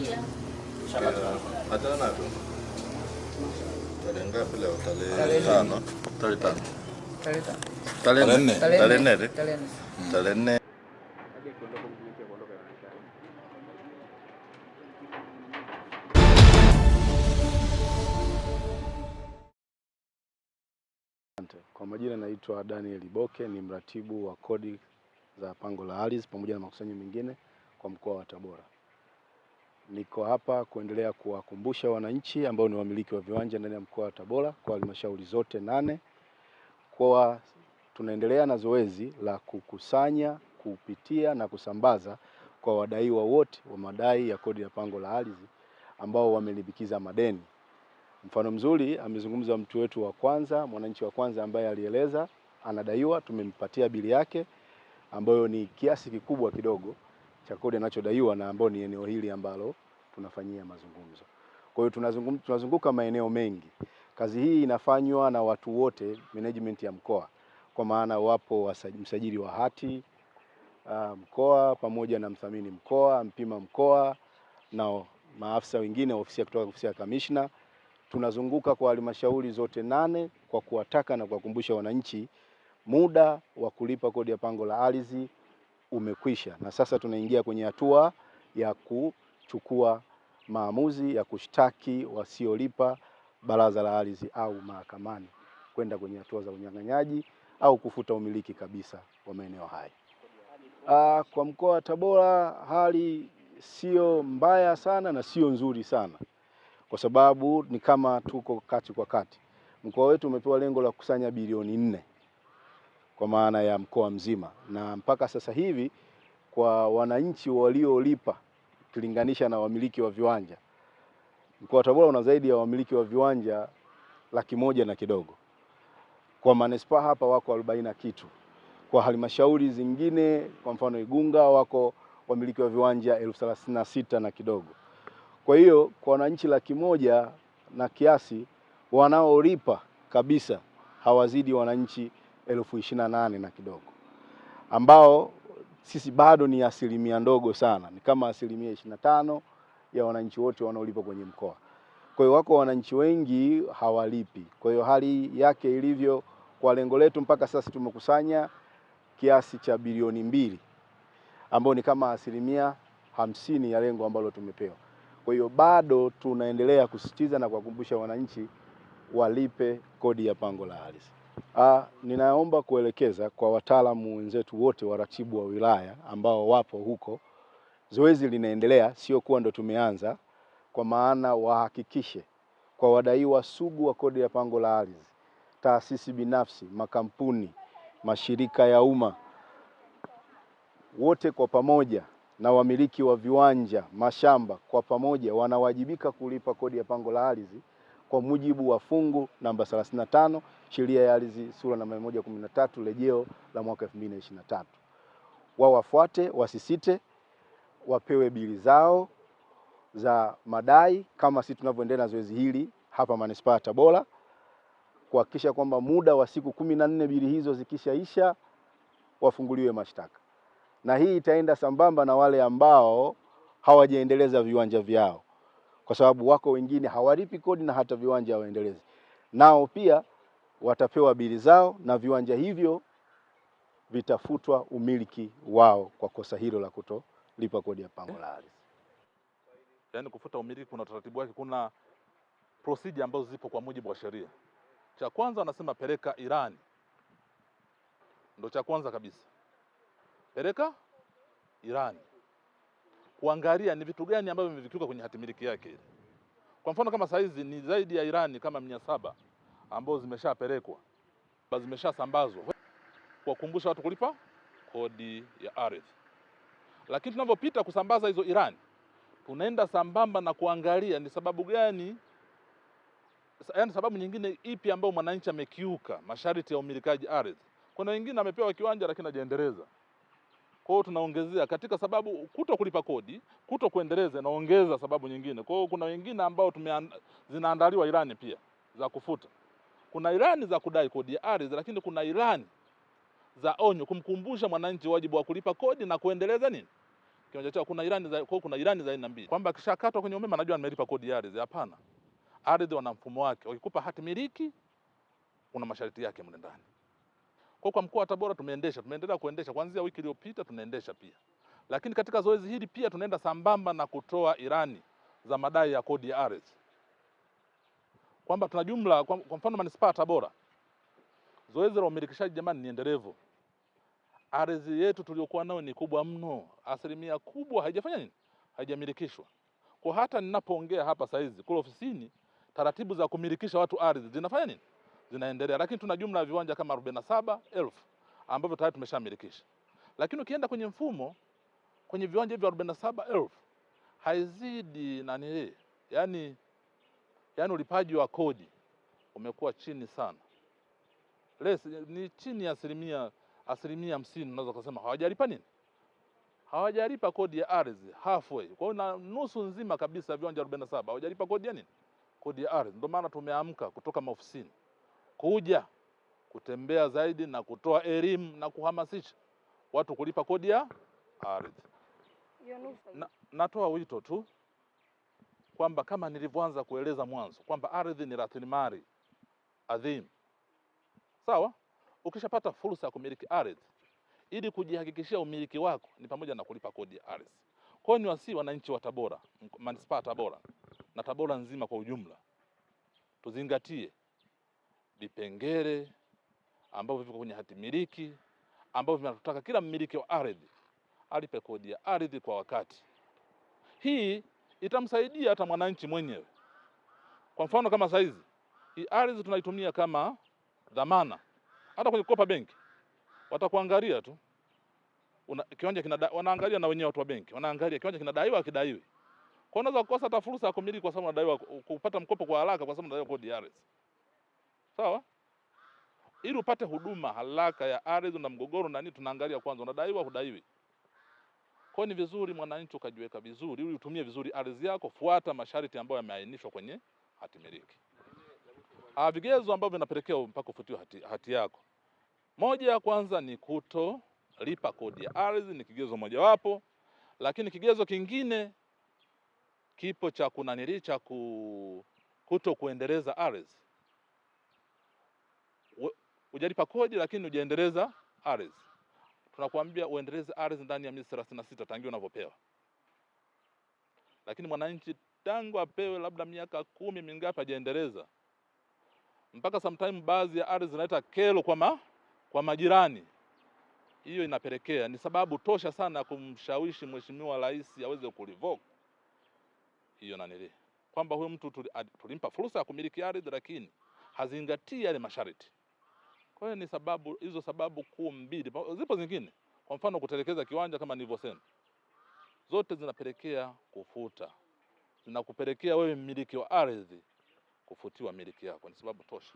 Iya. Acara nado. Tarehe ngapi leo? Tarehe 5. Tarehe 4. Kwa majina naitwa Daniel Iboke, ni mratibu wa kodi za pango la ardhi pamoja na makusanyo mengine kwa mkoa wa Tabora. Niko hapa kuendelea kuwakumbusha wananchi ambao ni wamiliki wa viwanja ndani ya mkoa wa Tabora kwa halmashauri zote 8 kwa tunaendelea na zoezi la kukusanya, kupitia na kusambaza kwa wadaiwa wote wa madai ya kodi ya pango la ardhi ambao wamelipikiza madeni. Mfano mzuri amezungumza mtu wetu wa kwanza, mwananchi wa kwanza ambaye alieleza anadaiwa, tumempatia bili yake ambayo ni kiasi kikubwa kidogo cha kodi anachodaiwa na ambao ni eneo hili ambalo tunafanyia mazungumzo. Kwa hiyo tunazunguka maeneo mengi. Kazi hii inafanywa na watu wote management ya mkoa, kwa maana wapo msajili wa hati mkoa pamoja na mthamini mkoa, mpima mkoa na maafisa wengine kutoka ofisi ya kamishna. Tunazunguka kwa halmashauri zote 8 kwa kuwataka na kuwakumbusha wananchi muda wa kulipa kodi ya pango la ardhi umekwisha, na sasa tunaingia kwenye hatua ya kuchukua maamuzi ya kushtaki wasiolipa baraza la ardhi au mahakamani kwenda kwenye hatua za unyang'anyaji au kufuta umiliki kabisa wa maeneo haya. Kwa mkoa wa Tabora hali sio mbaya sana na sio nzuri sana, kwa sababu ni kama tuko kati kwa kati. Mkoa wetu umepewa lengo la kukusanya bilioni 4 kwa maana ya mkoa mzima, na mpaka sasa hivi kwa wananchi waliolipa kulinganisha na wamiliki wa viwanja, mkoa wa Tabora una zaidi ya wamiliki wa viwanja 100,000 na kidogo. Kwa manispaa hapa wako 40 na kitu. Kwa halmashauri zingine kwa mfano Igunga wako wamiliki wa viwanja 36,000 na kidogo. Kwa hiyo kwa wananchi 100,000 na kiasi wanaolipa kabisa hawazidi wananchi 28,000 na kidogo, ambao sisi bado ni asilimia ndogo sana, ni kama asilimia 25 ya wananchi wote wanaolipa kwenye mkoa. Kwa hiyo wako wananchi wengi hawalipi. Kwa hiyo hali yake ilivyo, kwa lengo letu mpaka sasa tumekusanya kiasi cha bilioni 2 ambao ni kama asilimia 50 ya lengo ambalo tumepewa. Kwa hiyo bado tunaendelea kusisitiza na kuwakumbusha wananchi walipe kodi ya pango la ardhi. Ninaomba kuelekeza kwa wataalamu wenzetu wote, waratibu wa wilaya ambao wapo huko, zoezi linaendelea, sio kuwa ndo tumeanza, kwa maana wahakikishe kwa wadaiwa sugu wa kodi ya pango la ardhi, taasisi binafsi, makampuni, mashirika ya umma, wote kwa pamoja na wamiliki wa viwanja, mashamba kwa pamoja wanawajibika kulipa kodi ya pango la ardhi kwa mujibu wa fungu namba 35 sheria ya ardhi sura namba 113 rejeo la mwaka 2023. Wao wafuate, wasisite, wapewe bili zao za madai kama sisi tunavyoendelea na zoezi hili hapa manispaa ya Tabora, kuhakikisha kwamba muda wa siku 14 bili hizo zikishaisha wafunguliwe mashtaka. Na hii itaenda sambamba na wale ambao hawajaendeleza viwanja vyao, kwa sababu wako wengine hawalipi kodi na hata viwanja hawaendelezi. Nao pia watapewa bili zao na viwanja hivyo vitafutwa umiliki wao kwa kosa hilo la kutolipa kodi ya pango la ardhi. Yaani kufuta umiliki kuna taratibu wake, kuna procedure ambazo zipo kwa mujibu wa sheria. Cha kwanza wanasema peleka ilani. Ndio cha kwanza kabisa. Peleka ilani. Kuangalia ni vitu gani ambavyo vimevikiuka kwenye hati miliki yake. Kwa mfano kama saizi ni zaidi ya ilani kama 700 ambazo zimeshapelekwa, zimeshasambazwa kuwakumbusha watu kulipa kodi ya ardhi. Lakini tunapopita kusambaza hizo ilani, tunaenda sambamba na kuangalia ni sababu gani, yaani sababu nyingine ipi ambayo mwananchi amekiuka masharti ya umilikaji ardhi. Kuna wengine amepewa kiwanja lakini hajaendeleza. Kwa hiyo tunaongezea katika sababu kuto kulipa kodi, kuto kuendeleza, naongeza sababu nyingine. Kwa hiyo kuna wengine ambao zinaandaliwa ilani pia za kufuta. Kuna ilani za kudai kodi ya ardhi, lakini kuna ilani za onyo kumkumbusha mwananchi wajibu wa kulipa kodi na kuendeleza nini kiwanja chao. Kuna ilani za aina mbili, kwamba kishakatwa kwenye umeme anajua nimelipa kodi ya ardhi. Hapana, ardhi wana mfumo wake. Wakikupa hati miliki kuna masharti yake mle ndani. Kwa mkoa wa Tabora tumeendelea kuendesha kuanzia wiki iliyopita, tunaendesha pia. Lakini katika zoezi hili pia tunaenda sambamba na kutoa ilani za madai ya kodi ya ardhi, kwamba tuna jumla, kwa mfano manispaa ya Tabora, zoezi la umilikishaji jamani ni endelevu. Ardhi yetu tuliyokuwa nayo ni kubwa mno, asilimia kubwa haijafanya nini, haijamilikishwa. Kwa hata ninapoongea hapa saizi kule ofisini, taratibu za kumilikisha watu ardhi zinafanya nini, zinaendelea. Lakini tuna jumla ya viwanja kama 47,000 ambavyo tayari tumeshamilikisha. Lakini ukienda kwenye mfumo, kwenye viwanja hivyo 47,000 haizidi yani ulipaji wa kodi umekuwa chini sana. Ni chini ya asilimia 50, unaweza kusema hawajalipa nini, hawajalipa kodi ya ardhi halfway. Kwa hiyo na nusu nzima kabisa viwanja 47 hawajalipa kodi ya nini, kodi ya ardhi. Ndio maana tumeamka kutoka maofisini kuja kutembea zaidi na kutoa elimu na kuhamasisha watu kulipa kodi ya ardhi. Natoa wito tu kwamba kama nilivyoanza kueleza mwanzo kwamba ardhi ni rasilimali adhimu. Sawa? Ukishapata fursa ya kumiliki ardhi, ili kujihakikishia umiliki wako ni pamoja na kulipa kodi ya ardhi. Kwa hiyo ni wananchi wa Tabora, manispaa ya Tabora na Tabora nzima kwa ujumla, tuzingatie vipengele ambavyo viko kwenye hati miliki ambavyo vinataka kila mmiliki wa ardhi alipe kodi ya ardhi kwa wakati. Hii itamsaidia hata mwananchi mwenyewe. Kwa mfano kama saizi hii ardhi tunaitumia kama dhamana. Hata kwenye kukopa benki watakuangalia tu kiwanja wanaangalia, na wenyewe watu wa benki wanaangalia kiwanja kinadaiwa kidaiwi. Kwa unaweza kukosa hata fursa ya kumiliki kwa sababu unadaiwa, kupata mkopo kwa haraka kwa sababu unadaiwa kodi ya ardhi. Sawa? Ili upate huduma haraka ya ardhi na mgogoro na nini, tunaangalia kwanza unadaiwa hudaiwi. Kwa ni vizuri mwananchi ukajiweka vizuri ili utumie vizuri ardhi yako, fuata masharti ambayo yameainishwa kwenye hati miliki. Vigezo ambavyo vinapelekea mpaka ufutiwe hati yako. Moja ya kwanza ni kutolipa kodi ya ardhi, ni kigezo mojawapo. Lakini kigezo kingine kipo cha kuto kuendeleza ardhi. Hujalipa kodi lakini hujaendeleza ardhi. Tunakuambia uendeleze ardhi ndani ya miezi 36 tangu unavyopewa. Lakini mwananchi tangu apewe labda miaka 10 mingapi hajaendeleza, mpaka sometime baadhi ya ardhi zinaleta kero kwa majirani. Hiyo inapelekea, ni sababu tosha sana kumshawishi Mheshimiwa Rais aweze kurevoke hiyo kwamba huyu mtu tulimpa fursa ya kumiliki ardhi lakini hazingatii yale masharti. Kwa hiyo ni sababu hizo, sababu kuu mbili. Zipo zingine, kwa mfano kutelekeza kiwanja kama nilivyosema, zote zinapelekea kufuta, zinakupelekea wewe mmiliki wa ardhi kufutiwa miliki yako, ni sababu tosha.